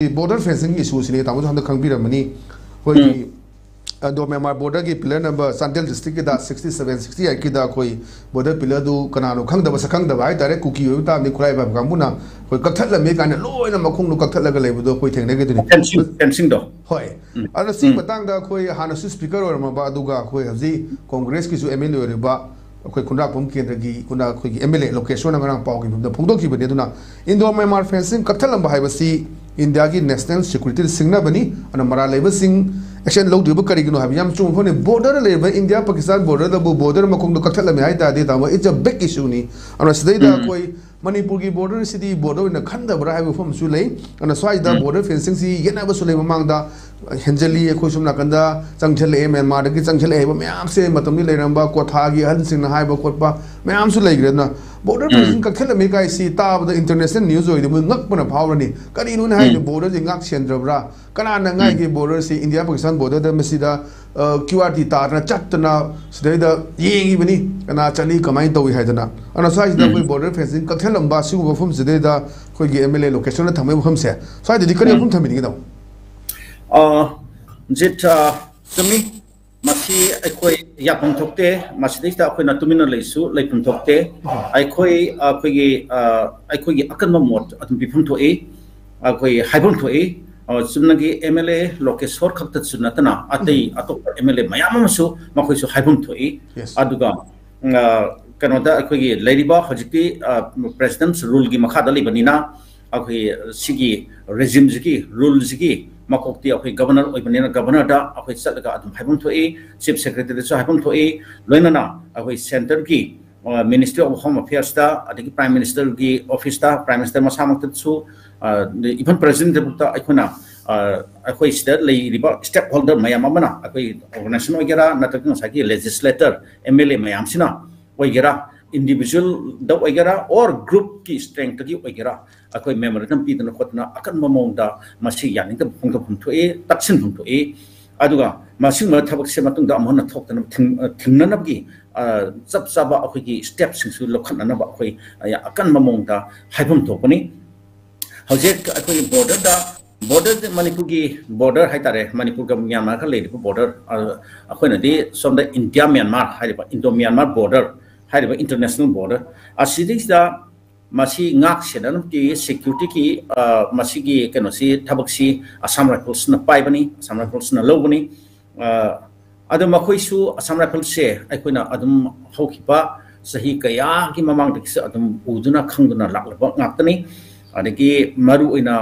border fencing issues ni tamu handa khangbira mani hoi do Myanmar border ki pillar number Santel district ki da 67 68 ki da koi border pillar du kanano khangda ba sakhang da bai direct kuki yo ta ni khulai ba kamuna hoi kakthat la me kan loi na makhung lu kakthat la ga lebu do koi thengne ge du fencing do hoi ana sing batang da koi hana su speaker or ma ba du ga koi haji congress ki su MLA or ba koi khunda pum kendra gi kuna koi gi MLA location na ngang pau ki da phungdok ki bane du na Indo Myanmar fencing kakthat lam ba hai ba si India की national security सिंगना बनी और हमारा labour सिंग action लोग दिबो करेगी no हम चुम phone border labour India Pakistan border दबो border मकुम दो कथल में आइ दादे ता इट्स अ बिग इशू नी और सदै दा कोई मणिपुर की border सिटी border न खंद बरा है फम सु ले और स्वाइ दा border fencing सी येना बसु ले ममांग दा हेंजली कोई सुमना कंदा चंगछले म्यांमार की चंगछले म्याम से मतम नि लेरंबा कोथा की हन सिंग हाइबो कोटपा म्याम सु लेग्रे ना border fencing कथल में काय सी ता द international news होय दे ngak पना भावरनी करी नु हाइ border जे ngak सेंद्रब्रा कना न ngai की border से इंडिया पाकिस्तान border द मसिदा QRT तारना चटना सदैदा येंगी बनी कना चली कमाई तोइ हाइदना अना साइ दा कोई border fencing कथल लंबा सिगु बफम सदैदा कोई की MLA location न थमे बफम से साइ दि करी बफम थमिनि दा जित तुमी मासी अखोई यापम थोकते मासीदिस्ता अखोई न तुमिन लेसु लेपम थोकते अखोई अखोई अकन मोट अतम बिफम थोए अखोई हाइबम थोए सुमनगी MLA लोकेशोर खक्त सुनतना अतई अतोप MLA मयामसु मखोइसु हाइबम थोए अदुगा कनोदा अखोई लेरिबा हजिति प्रेसिडेंट्स रूल की मखादा लेबनिना अखोई सिगी रेजिम जिगी रूल जिगी मकोक्ति अखोई गवर्नर ओइबनेना गवर्नर दा अखोई चलगा अदम हाइबम थोए चीफ सेक्रेटरी सो हाइबम थोए लोइनाना अखोई सेंटर की मिनिस्ट्री ऑफ होम अफेयर्स दा अदगी प्राइम मिनिस्टर की ऑफिस दा प्राइम मिनिस्टर मसामक्तसु इवन प्रेसिडेंट बुक्ता अखोना अखोई स्टेट लेरिबा स्टेक होल्डर मयाम अमना अखोई ऑर्गेनाइजेशन वगैरह नतक साकी लेजिस्लेटर MLA मयाम सिना वगैरह इंडिविजुअल द वगैरह और ग्रुप की स्ट्रेंथ की वगैरह अखोई मेमोरेंडम पीदन खोतना अकन ममोंदा मसी यानिंग फुंग फुंथोए तक्सिन फुंथोए अदुगा मसिंग म थबक से मतुंग दा अमहन थोक्तन थिंगननबगी चप चाबा अखोई की स्टेप सिंसु लखननबा अखोई अकन ममोंदा हाइफम थोपनी हौजेक अखोई border मणिपुर की border हाइतारे मणिपुर का म्यांमार का लेरिबो border अखोई नदी सोमदा इंडिया म्यांमार हाइबा इंडो म्यांमार border हाइबा इंटरनेशनल border असिदिसदा मासी ngak सेनन की सिक्योरिटी की मासी की केनोसी थबकसी असम राइफल्स न पाइबनी असम राइफल्स न लोबनी अदम मखोइसु असम राइफल्स से अखोइना अदम हौखिबा सही कया की ममांग दक्स अदम उदुना खंगुना लाकलबा ngakतनी अदगी मरु ओइना